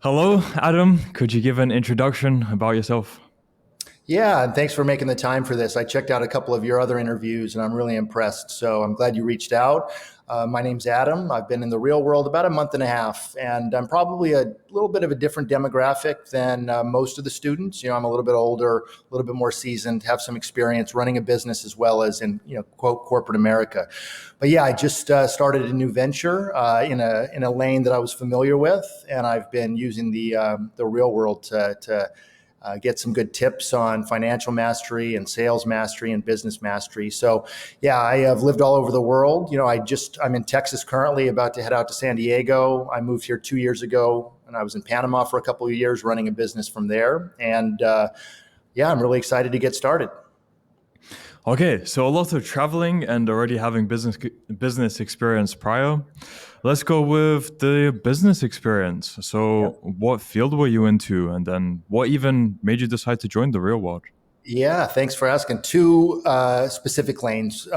Hello, Adam. Could you give an introduction about yourself? Yeah, and thanks for making the time for this. I checked out a couple of your other interviews and I'm really impressed. So I'm glad you reached out. My name's Adam. I've been in the real world about a month and a half, and I'm probably a little bit of a different demographic than most of the students. I'm a little bit older, a little bit more seasoned, have some experience running a business as well as in, quote, corporate America. But yeah, I just started a new venture in a lane that I was familiar with, and I've been using the real world to get some good tips on financial mastery and sales mastery and business mastery. So, yeah, I have lived all over the world. I'm in Texas currently, about to head out to San Diego. I moved here 2 years ago, and I was in Panama for a couple of years running a business from there. And yeah, I'm really excited to get started. Okay, so a lot of traveling and already having business experience prior. Let's go with the business experience. Yeah. So, what field were you into, and then what even made you decide to join the real world? Yeah, thanks for asking. Two specific lanes,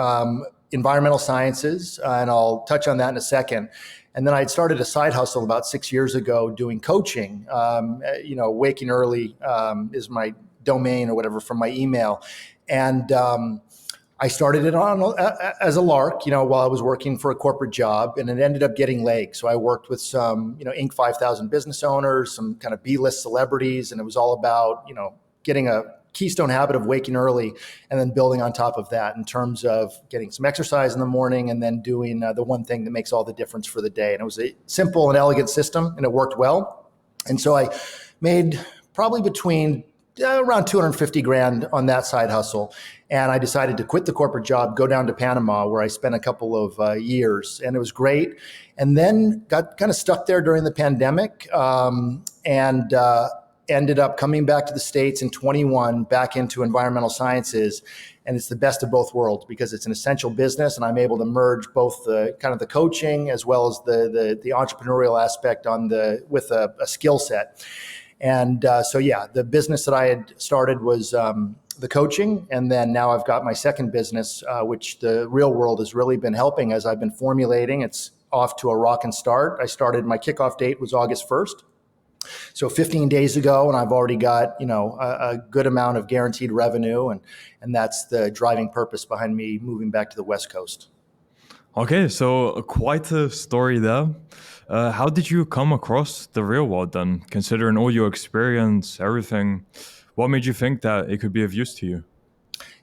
environmental sciences, and I'll touch on that in a second. And then I'd started a side hustle about 6 years ago doing coaching. Waking early is my domain or whatever from my email. And I started it on as a lark, while I was working for a corporate job, and it ended up getting legs. So I worked with some, Inc. 5000 business owners, some kind of B-list celebrities, and it was all about, getting a keystone habit of waking early and then building on top of that in terms of getting some exercise in the morning and then doing the one thing that makes all the difference for the day. And it was a simple and elegant system, and it worked well. And so I made probably between around 250 grand on that side hustle. And I decided to quit the corporate job, go down to Panama, where I spent a couple of years, and it was great. And then got kind of stuck there during the pandemic, and ended up coming back to the States in 21, back into environmental sciences. And it's the best of both worlds because it's an essential business, and I'm able to merge both the kind of the coaching as well as the entrepreneurial aspect with a skill set. And so, yeah, the business that I had started was the coaching. And then now I've got my second business, which the real world has really been helping as I've been formulating. It's off to a rockin' start. My kickoff date was August 1st. So 15 days ago, and I've already got, a good amount of guaranteed revenue. And that's the driving purpose behind me moving back to the West Coast. Okay, so quite a story there. How did you come across the real world then, considering all your experience, everything? What made you think that it could be of use to you?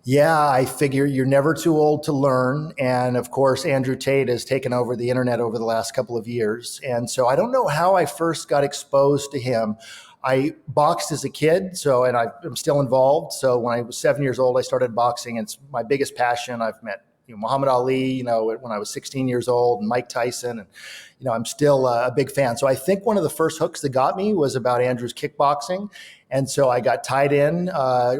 Yeah, I figure you're never too old to learn. And of course, Andrew Tate has taken over the internet over the last couple of years. And so I don't know how I first got exposed to him. I boxed as a kid, and I'm still involved. So when I was 7 years old, I started boxing. It's my biggest passion. I've met Muhammad Ali, when I was 16 years old, and Mike Tyson, and I'm still a big fan. So I think one of the first hooks that got me was about Andrew's kickboxing, and so I got tied in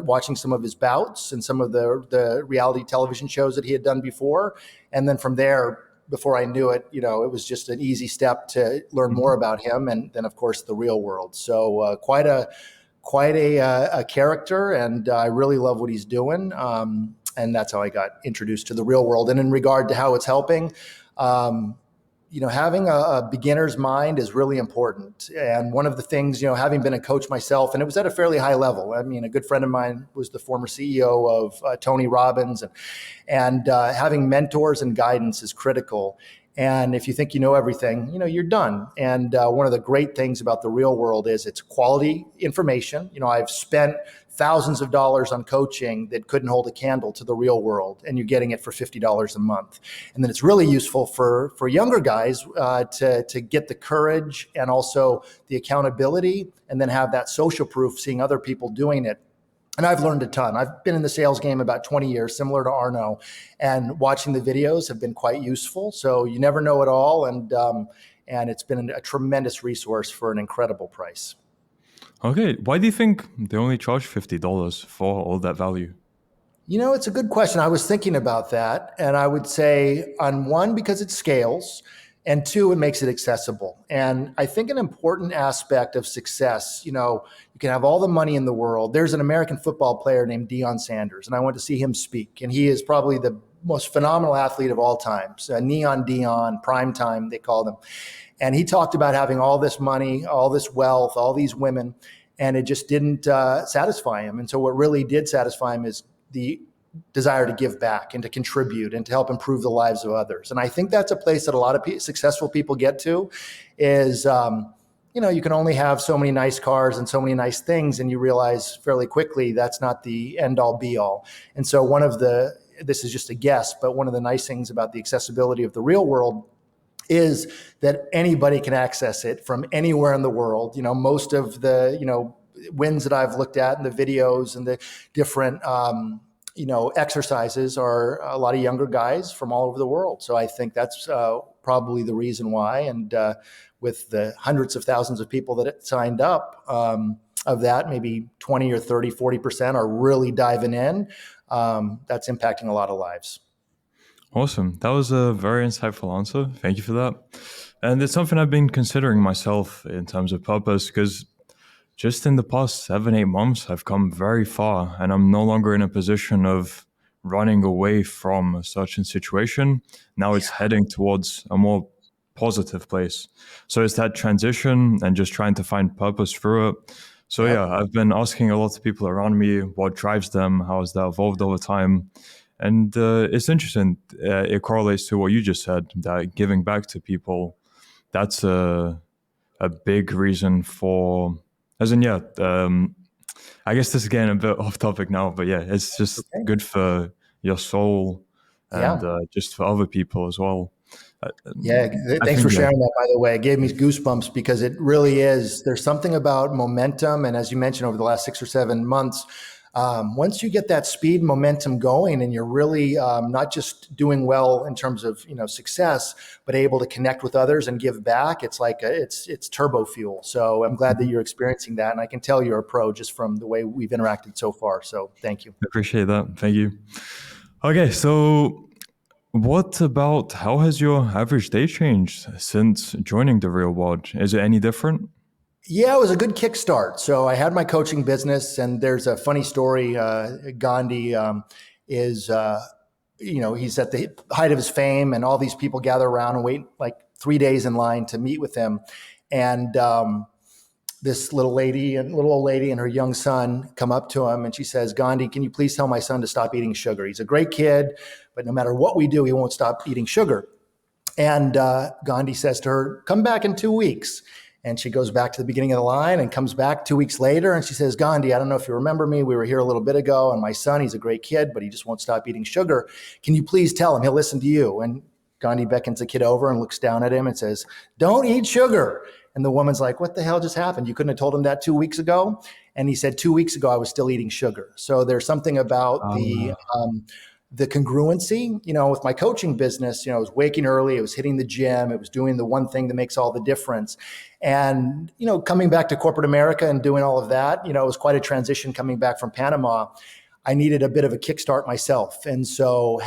watching some of his bouts and some of the reality television shows that he had done before, and then from there, before I knew it, it was just an easy step to learn more about him, and then of course the real world. So quite a character, and I really love what he's doing. And that's how I got introduced to the real world. And in regard to how it's helping, having a beginner's mind is really important. And one of the things, having been a coach myself, and it was at a fairly high level. I mean, a good friend of mine was the former CEO of Tony Robbins, and having mentors and guidance is critical. And if you think you know everything, you're done. And one of the great things about the real world is it's quality information. I've spent thousands of dollars on coaching that couldn't hold a candle to the real world, and you're getting it for $50 a month. And then it's really useful for younger guys to get the courage and also the accountability, and then have that social proof, seeing other people doing it. And I've learned a ton. I've been in the sales game about 20 years, similar to Arno, and watching the videos have been quite useful. So you never know it all, and it's been a tremendous resource for an incredible price. Okay, why do you think they only charge $50 for all that value? It's a good question. I was thinking about that, and I would say, on one, because it scales, and two, it makes it accessible. And I think an important aspect of success, you can have all the money in the world. There's an American football player named Deion Sanders, and I went to see him speak. And he is probably the most phenomenal athlete of all times, Neon Dion, prime time, they called him. And he talked about having all this money, all this wealth, all these women, and it just didn't satisfy him. And so what really did satisfy him is the desire to give back and to contribute and to help improve the lives of others. And I think that's a place that a lot of successful people get to is, you can only have so many nice cars and so many nice things. And you realize fairly quickly that's not the end all be all. And so this is just a guess, but one of the nice things about the accessibility of the real world is that anybody can access it from anywhere in the world. Most of the, wins that I've looked at and the videos and the different, exercises are a lot of younger guys from all over the world. So I think that's probably the reason why. And with the hundreds of thousands of people that signed up, of that, maybe 20 or 30, 40% are really diving in. That's impacting a lot of lives. Awesome. That was a very insightful answer. Thank you for that. And it's something I've been considering myself in terms of purpose, because just in the past 7-8 months, I've come very far, and I'm no longer in a position of running away from a certain situation. Now it's heading towards a more positive place. So it's that transition and just trying to find purpose through it. So yeah, I've been asking a lot of people around me what drives them, how has that evolved over time. And it's interesting. It correlates to what you just said, that giving back to people, that's a big reason for, as in, I guess this is getting a bit off topic now, but yeah, it's just good for your soul and just for other people as well. Thanks for sharing that, by the way. It gave me goosebumps because it really is. There's something about momentum. And as you mentioned, over the last 6 or 7 months, once you get that speed momentum going and you're really not just doing well in terms of success, but able to connect with others and give back, it's like it's turbo fuel. So I'm glad that you're experiencing that, and I can tell you're a pro just from the way we've interacted so far. So thank you. I appreciate that. Thank you. Okay, so what about how has your average day changed since joining the real world? Is it any different? Yeah, it was a good kickstart. So I had my coaching business, and there's a funny story. Gandhi is, he's at the height of his fame, and all these people gather around and wait like 3 days in line to meet with him. And this little old lady and her young son come up to him, and she says, "Gandhi, can you please tell my son to stop eating sugar? He's a great kid, but no matter what we do, he won't stop eating sugar." And Gandhi says to her, "Come back in 2 weeks." And she goes back to the beginning of the line and comes back 2 weeks later. And she says, "Gandhi, I don't know if you remember me. We were here a little bit ago, and my son, he's a great kid, but he just won't stop eating sugar. Can you please tell him? He'll listen to you." And Gandhi beckons the kid over and looks down at him and says, "Don't eat sugar." And the woman's like, "What the hell just happened? You couldn't have told him that 2 weeks ago?" And he said, "2 weeks ago, I was still eating sugar." So there's something about the congruency, with my coaching business. I was waking early, I was hitting the gym, it was doing the one thing that makes all the difference. And, coming back to corporate America and doing all of that, it was quite a transition coming back from Panama. I needed a bit of a kickstart myself. And so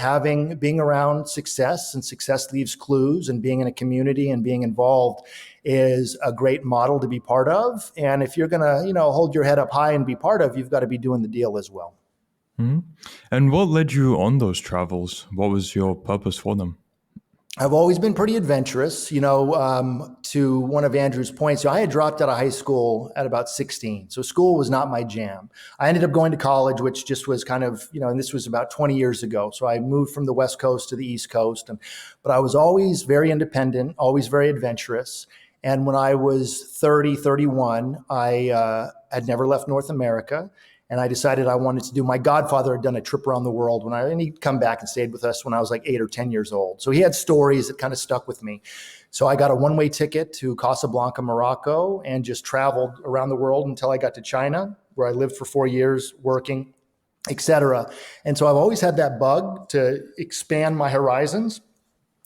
being around success, and success leaves clues, and being in a community and being involved is a great model to be part of. And if you're going to, hold your head up high and be part of, you've got to be doing the deal as well. Mm-hmm. And what led you on those travels? What was your purpose for them? I've always been pretty adventurous, to one of Andrew's points. I had dropped out of high school at about 16. So school was not my jam. I ended up going to college, which just was kind of, and this was about 20 years ago. So I moved from the West Coast to the East Coast. But I was always very independent, always very adventurous. And when I was 30, 31, I had never left North America. And I decided I wanted to do, my godfather had done a trip around the world and he'd come back and stayed with us when I was like 8 or 10 years old. So he had stories that kind of stuck with me. So I got a one-way ticket to Casablanca, Morocco, and just traveled around the world until I got to China, where I lived for 4 years working, et cetera. And so I've always had that bug to expand my horizons.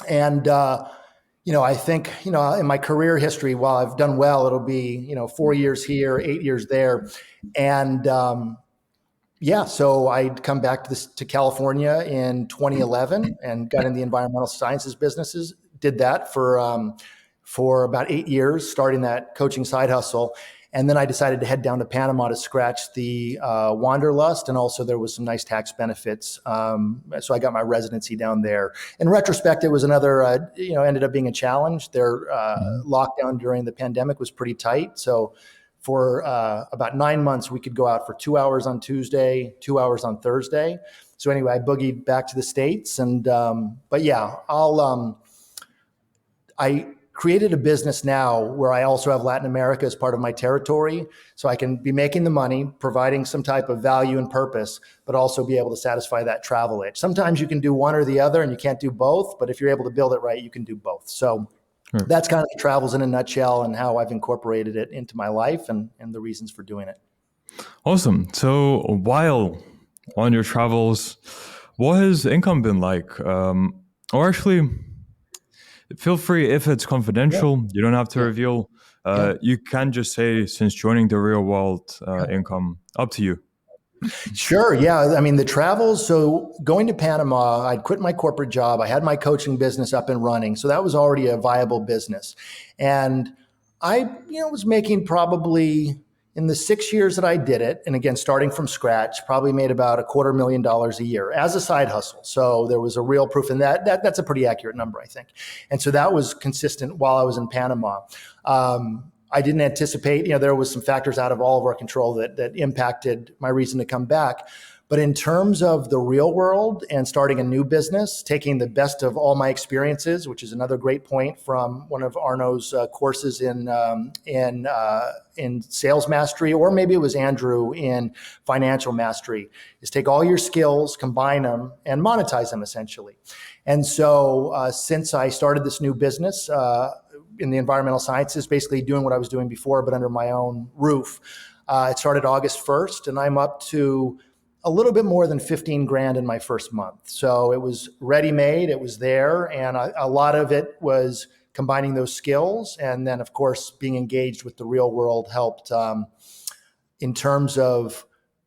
And, I think, in my career history, while I've done well, it'll be, 4 years here, 8 years there. And so I'd come back to California in 2011 and got in the environmental sciences businesses, did that for about 8 years, starting that coaching side hustle. And then I decided to head down to Panama to scratch the wanderlust, and also there was some nice tax benefits. So I got my residency down there. In retrospect, it was another, ended up being a challenge. Their lockdown during the pandemic was pretty tight. So for about 9 months, we could go out for 2 hours on Tuesday, 2 hours on Thursday. So anyway, I boogied back to the States, and but yeah, I created a business now where I also have Latin America as part of my territory, so I can be making the money, providing some type of value and purpose, but also be able to satisfy that travel itch. Sometimes you can do one or the other, and you can't do both. But if you're able to build it right, you can do both. So that's kind of the travels in a nutshell, and how I've incorporated it into my life, and the reasons for doing it. Awesome. So while on your travels, what has income been like? Or actually, feel free, if it's confidential, you don't have to reveal. You can just say, since joining the real world, income, up to you. Sure. Yeah. I mean, the travels. So going to Panama, I'd quit my corporate job. I had my coaching business up and running. So that was already a viable business. And I, was making probably, in the 6 years that I did it, and again, starting from scratch, probably made about $250,000 a year as a side hustle. So there was a real proof in that's a pretty accurate number, I think. And so that was consistent while I was in Panama. I didn't anticipate, there was some factors out of all of our control that impacted my reason to come back. But in terms of the real world and starting a new business, taking the best of all my experiences, which is another great point from one of Arno's courses in sales mastery, or maybe it was Andrew in financial mastery, is take all your skills, combine them, and monetize them essentially. And so since I started this new business in the environmental sciences, basically doing what I was doing before, but under my own roof, it started August 1st, and I'm up to a little bit more than 15 grand in my first month. So it was ready-made, it was there. And a lot of it was combining those skills. And then of course, being engaged with the real world helped in terms of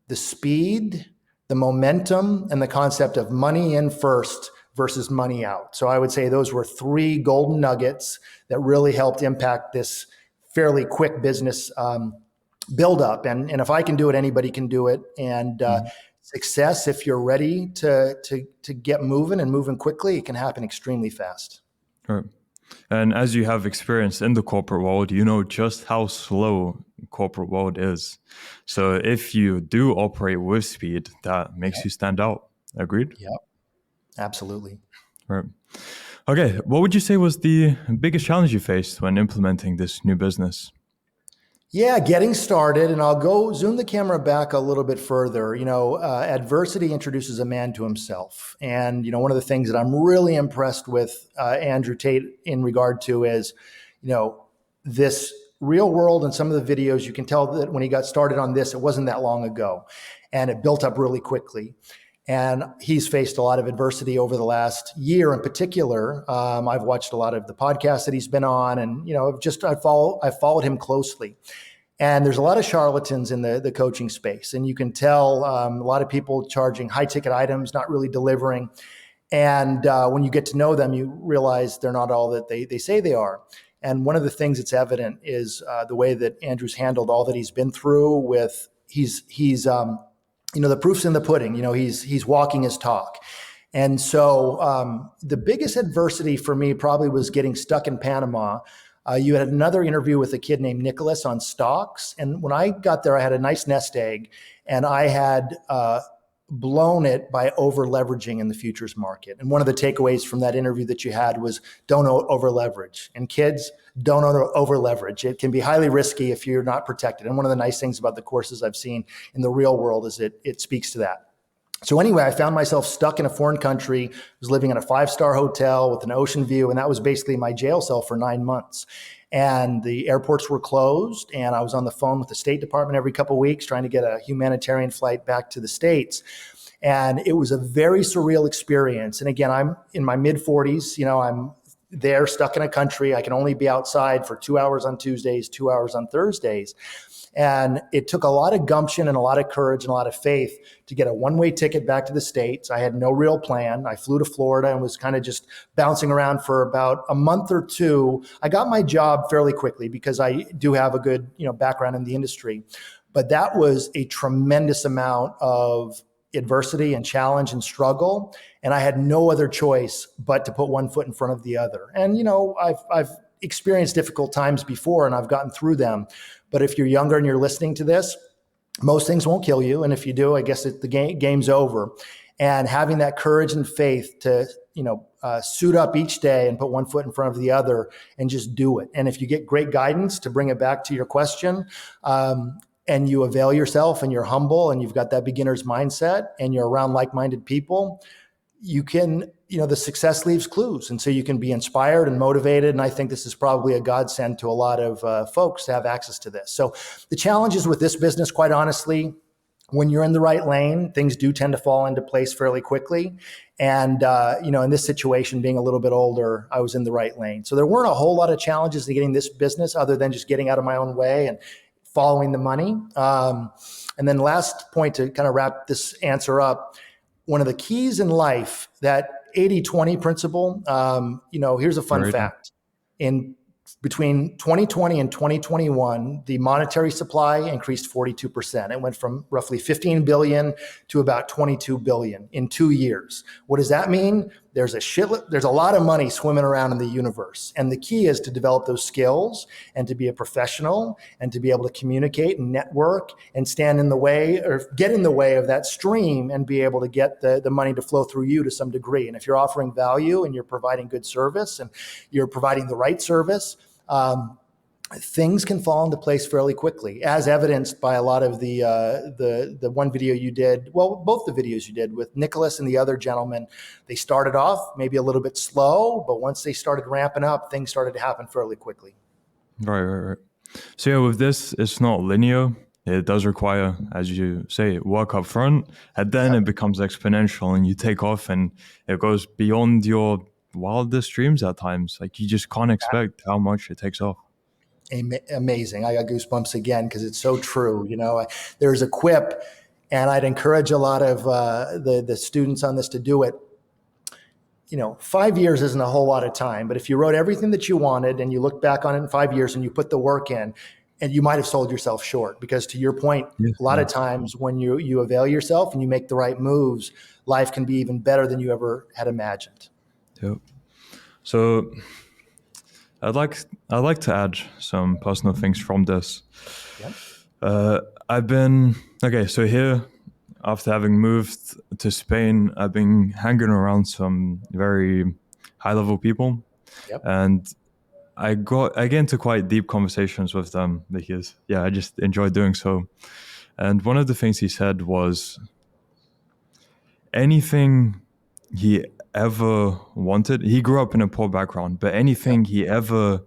the speed, the momentum, and the concept of money in first versus money out. So I would say those were 3 golden nuggets that really helped impact this fairly quick business build up. And if I can do it, anybody can do it. And success, if you're ready to get moving and moving quickly, it can happen extremely fast. Right. And as you have experience in the corporate world, you know just how slow corporate world is. So if you do operate with speed, that makes you stand out. Agreed? Yep. Absolutely. Right. Okay. What would you say was the biggest challenge you faced when implementing this new business? Yeah, getting started, and I'll go zoom the camera back a little bit further. Adversity introduces a man to himself. And, one of the things that I'm really impressed with Andrew Tate in regard to is, this real world, and some of the videos, you can tell that when he got started on this, it wasn't that long ago, and it built up really quickly. And he's faced a lot of adversity over the last year in particular. I've watched a lot of the podcasts that he's been on, and I've followed him closely. And there's a lot of charlatans in the coaching space, and you can tell a lot of people charging high ticket items, not really delivering. And when you get to know them, you realize they're not all that they say they are. And one of the things that's evident is the way that Andrew's handled all that he's been through. With he's the proof's in the pudding. He's walking his talk. And so the biggest adversity for me probably was getting stuck in Panama. You had another interview with a kid named Nicholas on stocks. And when I got there, I had a nice nest egg, and I had blown it by over leveraging in the futures market. And one of the takeaways from that interview that you had was don't over leverage. And kids, don't over leverage. It can be highly risky if you're not protected. And one of the nice things about the courses I've seen in the real world is it speaks to that. So anyway, I found myself stuck in a foreign country, was living in a 5-star hotel with an ocean view, and that was basically my jail cell for 9 months. And the airports were closed, and I was on the phone with the State Department every couple of weeks trying to get a humanitarian flight back to the States. And it was a very surreal experience. And again, I'm in my mid 40s, I'm there stuck in a country. I can only be outside for 2 hours on Tuesdays, 2 hours on Thursdays. And it took a lot of gumption and a lot of courage and a lot of faith to get a one-way ticket back to the States. I had no real plan. I flew to Florida and was kind of just bouncing around for about a month or two. I got my job fairly quickly because I do have a good, background in the industry. But that was a tremendous amount of adversity and challenge and struggle. And I had no other choice but to put one foot in front of the other. And, I've experienced difficult times before and I've gotten through them. But if you're younger and you're listening to this, most things won't kill you. And if you do, I guess the game's over. And having that courage and faith to, suit up each day and put one foot in front of the other and just do it. And if you get great guidance, to bring it back to your question, and you avail yourself and you're humble and you've got that beginner's mindset and you're around like-minded people, you can, the success leaves clues. And so you can be inspired and motivated. And I think this is probably a godsend to a lot of folks to have access to this. So the challenges with this business, quite honestly, when you're in the right lane, things do tend to fall into place fairly quickly. And, in this situation, being a little bit older, I was in the right lane. So there weren't a whole lot of challenges to getting this business other than just getting out of my own way and following the money. And then last point to kind of wrap this answer up, one of the keys in life, that 80-20 principle, here's a fun fact. Between 2020 and 2021, the monetary supply increased 42%. It went from roughly 15 billion to about 22 billion in 2 years. What does that mean? There's a lot of money swimming around in the universe. And the key is to develop those skills and to be a professional and to be able to communicate and network and stand in the way or get in the way of that stream and be able to get the money to flow through you to some degree. And if you're offering value and you're providing good service and you're providing the right service, things can fall into place fairly quickly, as evidenced by a lot of the one video you did. Well, both the videos you did with Nicholas and the other gentleman. They started off maybe a little bit slow, but once they started ramping up, things started to happen fairly quickly. Right. So yeah, with this, it's not linear. It does require, as you say, work up front, and then it becomes exponential, and you take off, and it goes beyond your wildest dreams at times. Like, you just can't expect how much it takes off. Amazing. I got goosebumps again because it's so true. There's a quip, and I'd encourage a lot of the students on this to do it. 5 years isn't a whole lot of time, but if you wrote everything that you wanted and you look back on it in 5 years and you put the work in, and you might have sold yourself short, because to your point, a lot of times when you avail yourself and you make the right moves, life can be even better than you ever had imagined. Yep. So I'd like to add some personal things from this. Yep. So here, after having moved to Spain, I've been hanging around some very high-level people. Yep. And I get into quite deep conversations with them because, I just enjoy doing so. And one of the things he said was, anything he ever wanted, he grew up in a poor background, but anything he ever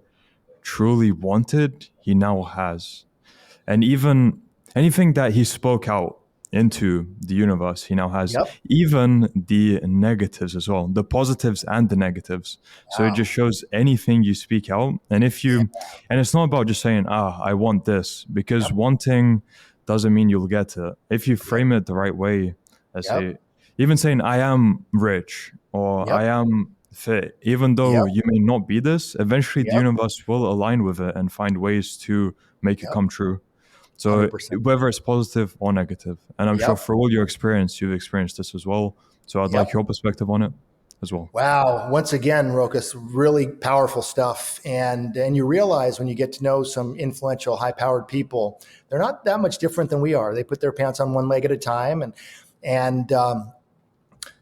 truly wanted, he now has. And even anything that he spoke out into the universe, he now has. Yep. Even the negatives as well, the positives and the negatives. Wow. So it just shows anything you speak out. And and it's not about just saying, I want this, because wanting doesn't mean you'll get it. If you frame it the right way, let's say, even saying I am rich or I am fit, even though you may not be this, eventually the universe will align with it and find ways to make it come true. So 100%. Whether it's positive or negative, and I'm sure for all your experience, you've experienced this as well. So I'd like your perspective on it as well. Wow. Once again, Rokas, really powerful stuff. And you realize when you get to know some influential, high-powered people, they're not that much different than we are. They put their pants on one leg at a time. And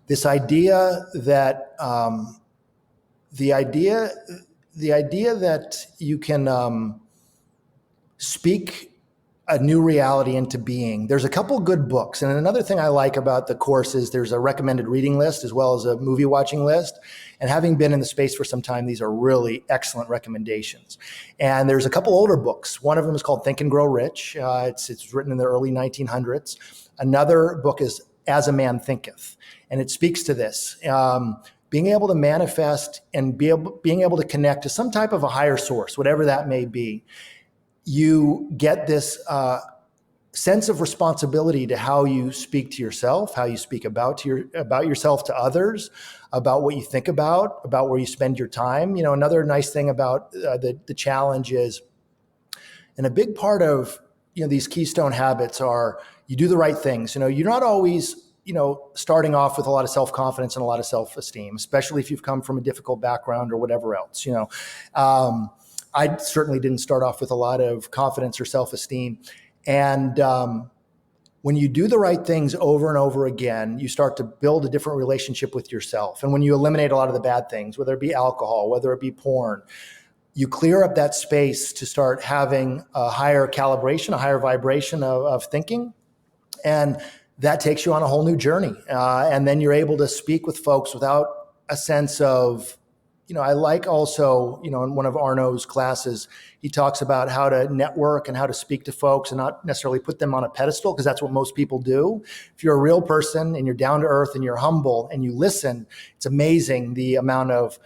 this idea that the idea that you can speak a new reality into being. There's a couple good books. And another thing I like about the course is there's a recommended reading list as well as a movie watching list. And having been in the space for some time, these are really excellent recommendations. And there's a couple older books. One of them is called Think and Grow Rich. It's written in the early 1900s. Another book is As a Man Thinketh. And it speaks to this. being able to manifest and being able to connect to some type of a higher source, whatever that may be, you get this sense of responsibility to how you speak to yourself, how you speak about yourself to others, about what you think about where you spend your time. Another nice thing about the challenge is, and a big part of these keystone habits are, you do the right things. You're not always starting off with a lot of self-confidence and a lot of self-esteem, especially if you've come from a difficult background or whatever else. I certainly didn't start off with a lot of confidence or self-esteem. And when you do the right things over and over again, you start to build a different relationship with yourself. And when you eliminate a lot of the bad things, whether it be alcohol, whether it be porn, you clear up that space to start having a higher calibration, a higher vibration of thinking. And that takes you on a whole new journey. And then you're able to speak with folks without a sense of, I like also, in one of Arno's classes, he talks about how to network and how to speak to folks and not necessarily put them on a pedestal, because that's what most people do. If you're a real person and you're down to earth and you're humble and you listen, it's amazing the amount of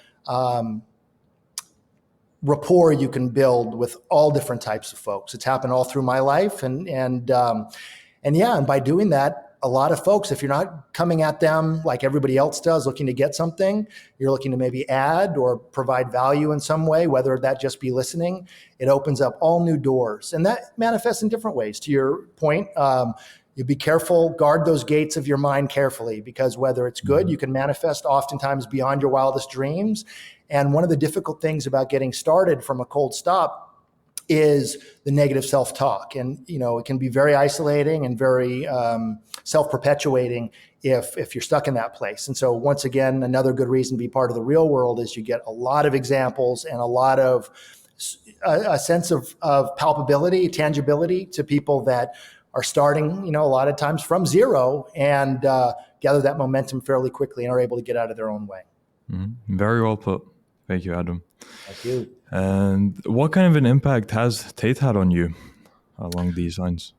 rapport you can build with all different types of folks. It's happened all through my life. And by doing that, a lot of folks, if you're not coming at them like everybody else does, looking to get something, you're looking to maybe add or provide value in some way, whether that just be listening, it opens up all new doors. And that manifests in different ways. To your point, you be careful, guard those gates of your mind carefully, because whether it's good, you can manifest oftentimes beyond your wildest dreams. And one of the difficult things about getting started from a cold stop is the negative self-talk. And, it can be very isolating and very self-perpetuating if you're stuck in that place. And so once again, another good reason to be part of the real world is you get a lot of examples and a lot of a sense of palpability, tangibility to people that are starting, a lot of times from zero, and gather that momentum fairly quickly and are able to get out of their own way. Mm-hmm. Very well put. Thank you, Adam. Thank you. And what kind of an impact has Tate had on you along these lines?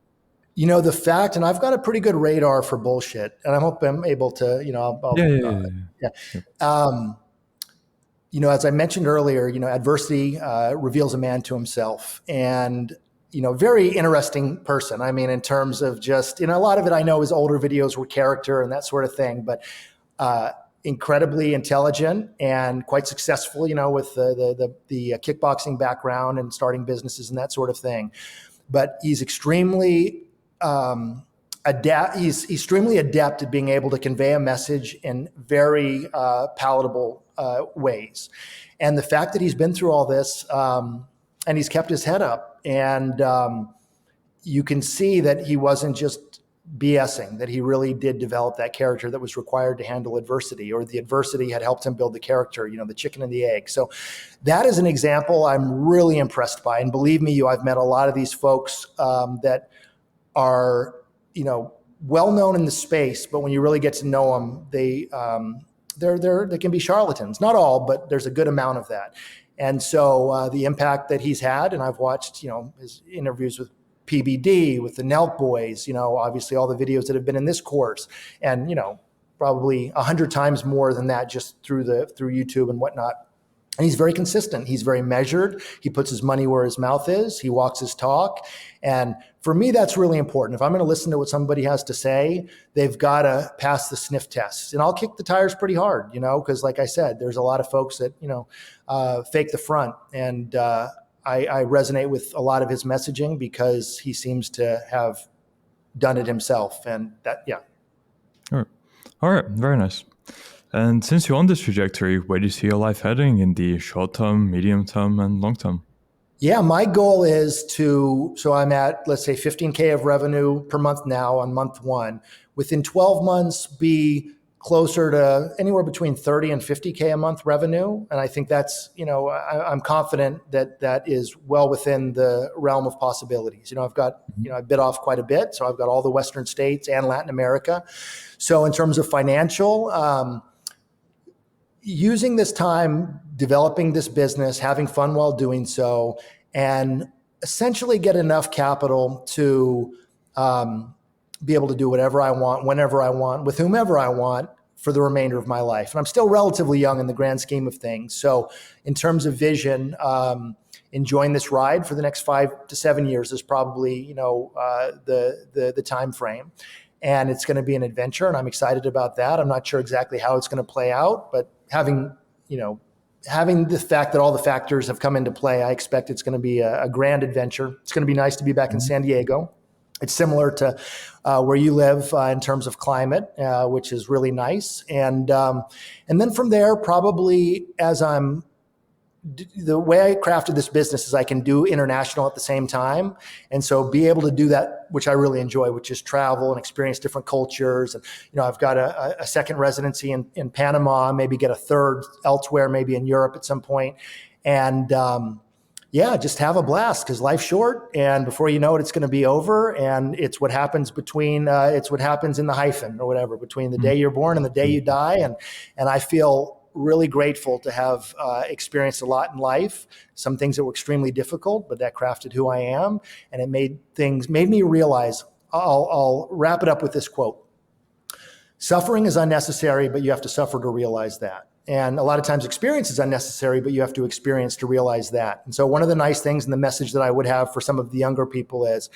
The fact, and I've got a pretty good radar for bullshit, and I hope I'm able to, as I mentioned earlier, adversity reveals a man to himself, and, very interesting person. I mean, in terms of just, a lot of it I know his older videos were character and that sort of thing, but incredibly intelligent and quite successful, with the kickboxing background and starting businesses and that sort of thing. But he's extremely he's extremely adept at being able to convey a message in very palatable ways. And the fact that he's been through all this and he's kept his head up, and you can see that he wasn't just BSing, that he really did develop that character that was required to handle adversity, or the adversity had helped him build the character, the chicken and the egg. So that is an example I'm really impressed by. And believe me, I've met a lot of these folks that are, well known in the space, but when you really get to know them, they can be charlatans. Not all, but there's a good amount of that. And so the impact that he's had, and I've watched, his interviews with PBD, with the Nelk Boys, obviously all the videos that have been in this course, and, probably 100 times more than that just through YouTube and whatnot. And he's very consistent. He's very measured. He puts his money where his mouth is. He walks his talk. And for me, that's really important. If I'm going to listen to what somebody has to say, they've got to pass the sniff test. And I'll kick the tires pretty hard, because like I said, there's a lot of folks that, fake the front. And I resonate with a lot of his messaging because he seems to have done it himself. And that, yeah. All right. Very nice. And since you're on this trajectory, where do you see your life heading in the short term, medium term, and long term? Yeah, my goal is so I'm at, let's say, 15K of revenue per month now on month one. Within 12 months, be closer to anywhere between 30 and 50K a month revenue. And I think that's, I'm confident that is well within the realm of possibilities. I've got, I bit off quite a bit. So I've got all the Western states and Latin America. So in terms of financial, using this time, developing this business, having fun while doing so, and essentially get enough capital to be able to do whatever I want, whenever I want, with whomever I want, for the remainder of my life. And I'm still relatively young in the grand scheme of things. So in terms of vision, enjoying this ride for the next 5 to 7 years is probably, the time frame. And it's going to be an adventure, and I'm excited about that. I'm not sure exactly how it's going to play out, but having the fact that all the factors have come into play, I expect it's going to be a grand adventure. It's going to be nice to be back in San Diego. It's similar to where you live in terms of climate, which is really nice. And then from there, probably the way I crafted this business is I can do international at the same time. And so be able to do that, which I really enjoy, which is travel and experience different cultures. And, I've got a second residency in Panama, maybe get a third elsewhere, maybe in Europe at some point. And, just have a blast, because life's short, and before you know it, it's going to be over. And it's what happens it's what happens in the hyphen or whatever, between the day you're born and the day you die. And I feel really grateful to have experienced a lot in life, some things that were extremely difficult, but that crafted who I am. And it made me realize, I'll wrap it up with this quote: suffering is unnecessary, but you have to suffer to realize that. And a lot of times experience is unnecessary, but you have to experience to realize that. And so one of the nice things, and the message that I would have for some of the younger people is,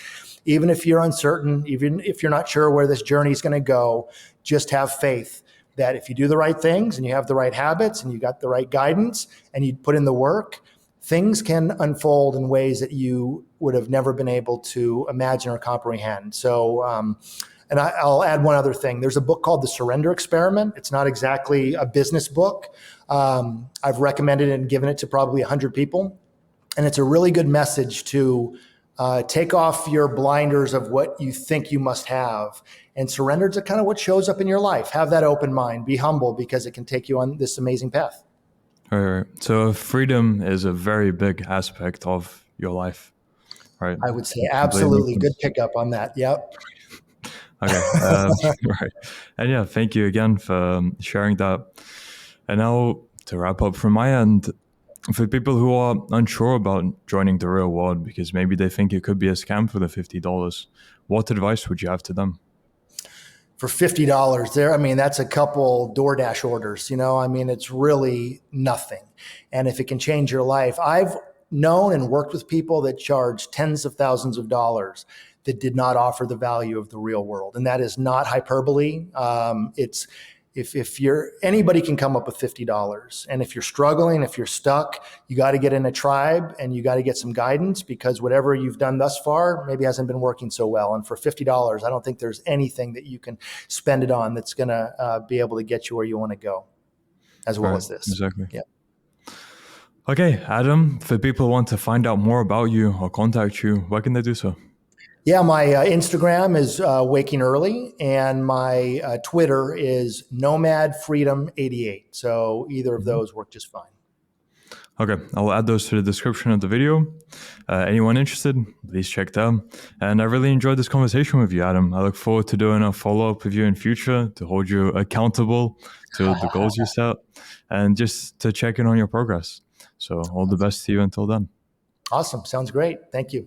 even if you're uncertain, even if you're not sure where this journey is going to go, just have faith that if you do the right things and you have the right habits and you got the right guidance and you put in the work, things can unfold in ways that you would have never been able to imagine or comprehend. So, and I'll add one other thing. There's a book called The Surrender Experiment. It's not exactly a business book. I've recommended it and given it to probably 100 people. And it's a really good message to take off your blinders of what you think you must have and surrender to kind of what shows up in your life. Have that open mind, be humble, because it can take you on this amazing path. All right. So freedom is a very big aspect of your life, right? I would say absolutely. Good pickup on that. Yep. Okay. Right. And yeah, thank you again for sharing that. And now to wrap up from my end, for people who are unsure about joining the real world because maybe they think it could be a scam for the $50, what advice would you have to them? For $50 there, that's a couple DoorDash orders, it's really nothing. And if it can change your life, I've known and worked with people that charge tens of thousands of dollars that did not offer the value of the real world. And that is not hyperbole. Anybody can come up with $50. And if you're struggling, if you're stuck, you got to get in a tribe and you got to get some guidance, because whatever you've done thus far maybe hasn't been working so well. And for $50, I don't think there's anything that you can spend it on that's going to be able to get you where you want to go, as well as this. Exactly. Yeah. Okay, Adam, for people who want to find out more about you or contact you, where can they do so? Yeah, my Instagram is Waking Early, and my Twitter is Nomad Freedom 88. So either of those work just fine. Okay, I'll add those to the description of the video. Anyone interested, please check them. And I really enjoyed this conversation with you, Adam. I look forward to doing a follow-up with you in future to hold you accountable to the goals you set and just to check in on your progress. So all the best to you until then. Awesome. Sounds great. Thank you.